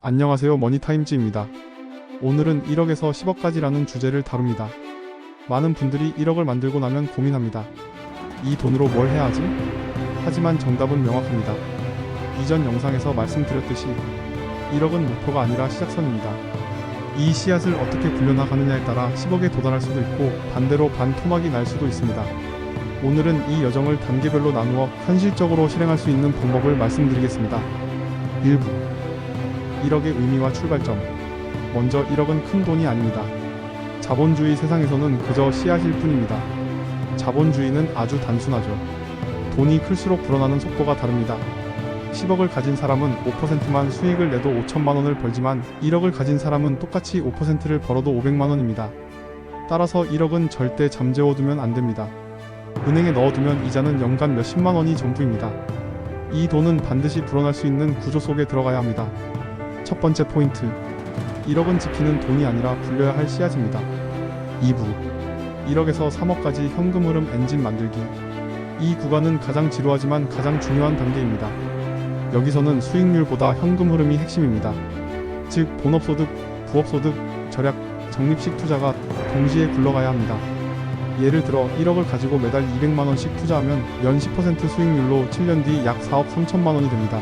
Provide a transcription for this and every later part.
안녕하세요, 머니타임즈입니다. 오늘은 1억에서 10억까지라는 주제를 다룹니다. 많은 분들이 1억을 만들고 나면 고민합니다. 이 돈으로 뭘 해야 하지? 하지만 정답은 명확합니다. 이전 영상에서 말씀드렸듯이 1억은 목표가 아니라 시작선입니다. 이 씨앗을 어떻게 굴려나가느냐에 따라 10억에 도달할 수도 있고 반대로 반토막이 날 수도 있습니다. 오늘은 이 여정을 단계별로 나누어 현실적으로 실행할 수 있는 방법을 말씀드리겠습니다. 1부 1억의 의미와 출발점. 먼저 1억은 큰 돈이 아닙니다. 자본주의 세상에서는 그저 씨앗일 뿐입니다. 자본주의는 아주 단순하죠. 돈이 클수록 불어나는 속도가 다릅니다. 10억을 가진 사람은 5%만 수익을 내도 5천만 원을 벌지만 1억을 가진 사람은 똑같이 5%를 벌어도 500만 원입니다. 따라서 1억은 절대 잠재워두면 안됩니다. 은행에 넣어두면 이자는 연간 몇십만 원이 전부입니다. 이 돈은 반드시 불어날 수 있는 구조 속에 들어가야 합니다. 첫 번째 포인트, 1억은 지키는 돈이 아니라 굴려야 할 씨앗입니다. 2부, 1억에서 3억까지 현금 흐름 엔진 만들기. 이 구간은 가장 지루하지만 가장 중요한 단계입니다. 여기서는 수익률보다 현금 흐름이 핵심입니다. 즉 본업소득, 부업소득, 절약, 적립식 투자가 동시에 굴러가야 합니다. 예를 들어 1억을 가지고 매달 200만원씩 투자하면 연 10% 수익률로 7년 뒤 약 4억 3천만 원이 됩니다.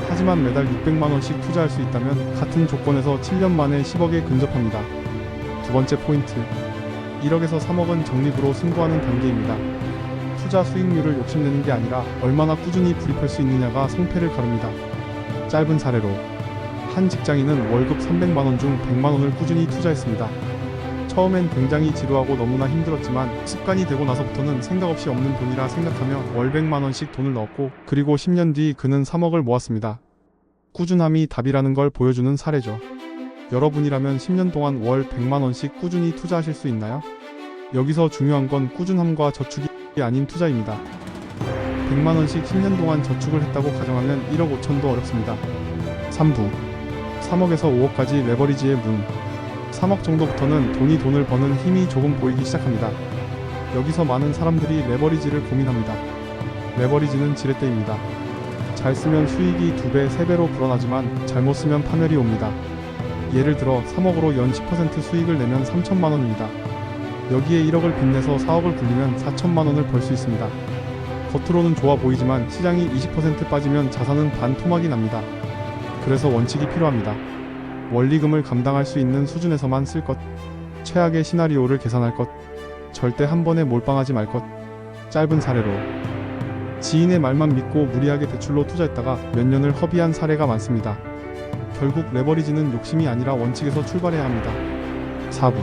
하지만 매달 600만원씩 투자할 수 있다면 같은 조건에서 7년 만에 10억에 근접합니다. 두 번째 포인트, 1억에서 3억은 적립으로 승부하는 단계입니다. 투자 수익률을 욕심내는 게 아니라 얼마나 꾸준히 불입할 수 있느냐가 성패를 가릅니다. 짧은 사례로 한 직장인은 월급 300만원 중 100만원을 꾸준히 투자했습니다. 처음엔 굉장히 지루하고 너무나 힘들었지만 습관이 되고 나서부터는 생각 없이 없는 돈이라 생각하며 월 100만원씩 돈을 넣었고 그리고 10년 뒤 그는 3억을 모았습니다. 꾸준함이 답이라는 걸 보여주는 사례죠. 여러분이라면 10년 동안 월 100만원씩 꾸준히 투자하실 수 있나요? 여기서 중요한 건 꾸준함과 저축이 아닌 투자입니다. 100만원씩 10년 동안 저축을 했다고 가정하면 1억 5천도 어렵습니다. 3부 3억에서 5억까지 레버리지의 문. 3억 정도부터는 돈을 버는 힘이 조금 보이기 시작합니다. 여기서 많은 사람들이 레버리지를 고민합니다. 레버리지는 지렛대입니다. 잘 쓰면 수익이 2배, 3배로 불어나지만 잘못 쓰면 파멸이 옵니다. 예를 들어 3억으로 연 10% 수익을 내면 3천만 원입니다. 여기에 1억을 빚내서 4억을 굴리면 4천만 원을 벌 수 있습니다. 겉으로는 좋아 보이지만 시장이 20% 빠지면 자산은 반토막이 납니다. 그래서 원칙이 필요합니다. 원리금을 감당할 수 있는 수준에서만 쓸 것, 최악의 시나리오를 계산할 것, 절대 한 번에 몰빵하지 말 것. 짧은 사례로 지인의 말만 믿고 무리하게 대출로 투자했다가 몇 년을 허비한 사례가 많습니다. 결국 레버리지는 욕심이 아니라 원칙에서 출발해야 합니다. 4부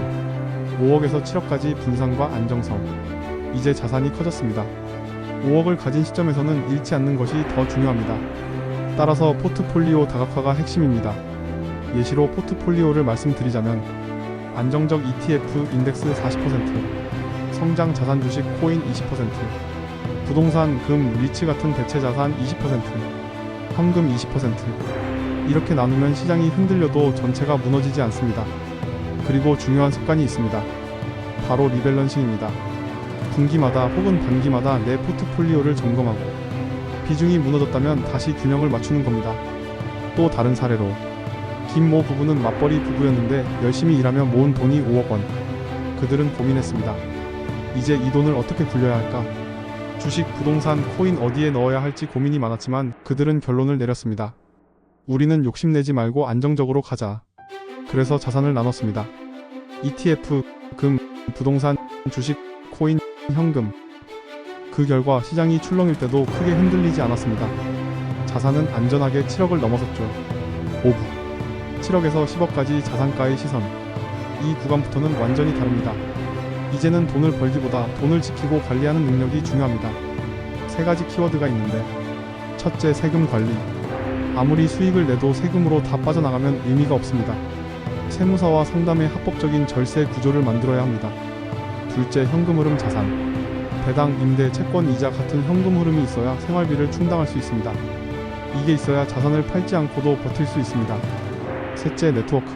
5억에서 7억까지 분산과 안정성. 이제 자산이 커졌습니다. 5억을 가진 시점에서는 잃지 않는 것이 더 중요합니다. 따라서 포트폴리오 다각화가 핵심입니다. 예시로 포트폴리오를 말씀드리자면 안정적 ETF 인덱스 40%, 성장 자산 주식 코인 20%, 부동산, 금, 리츠 같은 대체 자산 20%, 현금 20%. 이렇게 나누면 시장이 흔들려도 전체가 무너지지 않습니다. 그리고 중요한 습관이 있습니다. 바로 리밸런싱입니다. 분기마다 혹은 반기마다 내 포트폴리오를 점검하고 비중이 무너졌다면 다시 균형을 맞추는 겁니다. 또 다른 사례로 김모 부부는 맞벌이 부부였는데 열심히 일하며 모은 돈이 5억 원. 그들은 고민했습니다. 이제 이 돈을 어떻게 굴려야 할까? 주식, 부동산, 코인 어디에 넣어야 할지 고민이 많았지만 그들은 결론을 내렸습니다. 우리는 욕심내지 말고 안정적으로 가자. 그래서 자산을 나눴습니다. ETF, 금, 부동산, 주식, 코인, 현금. 그 결과 시장이 출렁일 때도 크게 흔들리지 않았습니다. 자산은 안전하게 7억을 넘어섰죠. 5부 7억에서 10억까지 자산가의 시선. 이 구간부터는 완전히 다릅니다. 이제는 돈을 벌기보다 돈을 지키고 관리하는 능력이 중요합니다. 세 가지 키워드가 있는데, 첫째, 세금 관리. 아무리 수익을 내도 세금으로 다 빠져나가면 의미가 없습니다. 세무사와 상담의 합법적인 절세 구조를 만들어야 합니다. 둘째, 현금 흐름 자산. 배당, 임대, 채권, 이자 같은 현금 흐름이 있어야 생활비를 충당할 수 있습니다. 이게 있어야 자산을 팔지 않고도 버틸 수 있습니다. 셋째, 네트워크.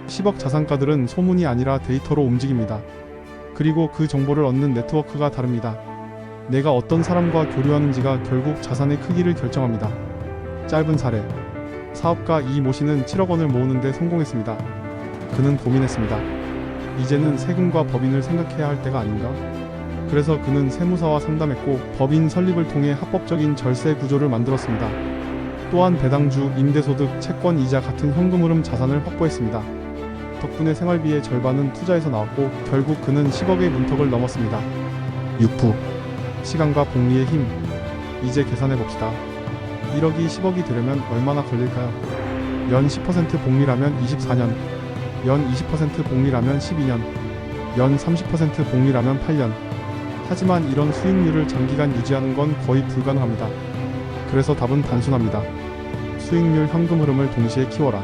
10억 자산가들은 소문이 아니라 데이터로 움직입니다. 그리고 그 정보를 얻는 네트워크가 다릅니다. 내가 어떤 사람과 교류하는지가 결국 자산의 크기를 결정합니다. 짧은 사례. 사업가 이모 씨는 7억 원을 모으는데 성공했습니다. 그는 고민했습니다. 이제는 세금과 법인을 생각해야 할 때가 아닌가? 그래서 그는 세무사와 상담했고 법인 설립을 통해 합법적인 절세 구조를 만들었습니다. 또한 배당주, 임대소득, 채권이자 같은 현금 흐름 자산을 확보했습니다. 덕분에 생활비의 절반은 투자에서 나왔고 결국 그는 10억의 문턱을 넘었습니다. 6부 시간과 복리의 힘. 이제 계산해봅시다. 1억이 10억이 되려면 얼마나 걸릴까요? 연 10% 복리라면 24년, 연 20% 복리라면 12년, 연 30% 복리라면 8년. 하지만 이런 수익률을 장기간 유지하는 건 거의 불가능합니다. 그래서 답은 단순합니다. 수익률, 현금 흐름을 동시에 키워라.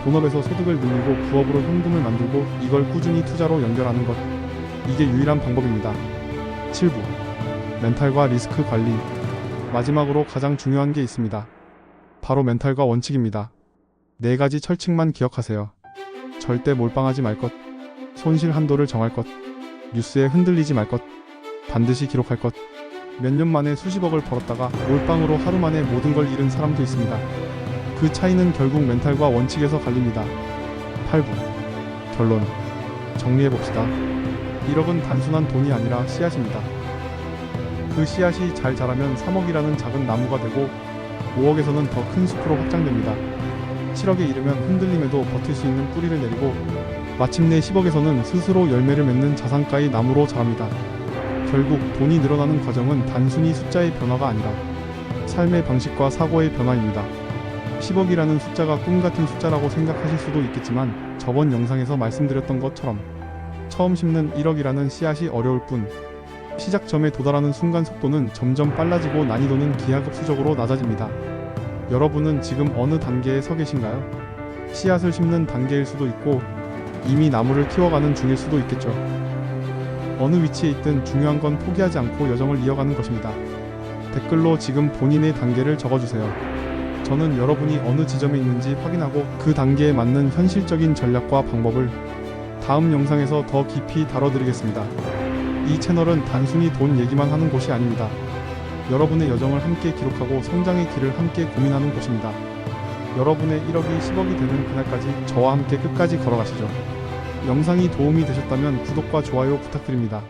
본업에서 소득을 늘리고 부업으로 현금을 만들고 이걸 꾸준히 투자로 연결하는 것. 이게 유일한 방법입니다. 7부 멘탈과 리스크 관리. 마지막으로 가장 중요한 게 있습니다. 바로 멘탈과 원칙입니다. 4가지 철칙만 기억하세요. 절대 몰빵하지 말 것, 손실 한도를 정할 것, 뉴스에 흔들리지 말 것, 반드시 기록할 것. 몇 년 만에 수십억을 벌었다가 몰빵으로 하루 만에 모든 걸 잃은 사람도 있습니다. 그 차이는 결국 멘탈과 원칙에서 갈립니다. 8부 결론 정리해봅시다. 1억은 단순한 돈이 아니라 씨앗입니다. 그 씨앗이 잘 자라면 3억이라는 작은 나무가 되고 5억에서는 더 큰 숲으로 확장됩니다. 7억에 이르면 흔들림에도 버틸 수 있는 뿌리를 내리고 마침내 10억에서는 스스로 열매를 맺는 자산가의 나무로 자랍니다. 결국 돈이 늘어나는 과정은 단순히 숫자의 변화가 아니라 삶의 방식과 사고의 변화입니다. 10억이라는 숫자가 꿈같은 숫자라고 생각하실 수도 있겠지만 저번 영상에서 말씀드렸던 것처럼 처음 심는 1억이라는 씨앗이 어려울 뿐 시작점에 도달하는 순간 속도는 점점 빨라지고 난이도는 기하급수적으로 낮아집니다. 여러분은 지금 어느 단계에 서 계신가요? 씨앗을 심는 단계일 수도 있고 이미 나무를 키워가는 중일 수도 있겠죠. 어느 위치에 있든 중요한 건 포기하지 않고 여정을 이어가는 것입니다. 댓글로 지금 본인의 단계를 적어주세요. 저는 여러분이 어느 지점에 있는지 확인하고 그 단계에 맞는 현실적인 전략과 방법을 다음 영상에서 더 깊이 다뤄드리겠습니다. 이 채널은 단순히 돈 얘기만 하는 곳이 아닙니다. 여러분의 여정을 함께 기록하고 성장의 길을 함께 고민하는 곳입니다. 여러분의 1억이 10억이 되는 그날까지 저와 함께 끝까지 걸어가시죠. 영상이 도움이 되셨다면 구독과 좋아요 부탁드립니다.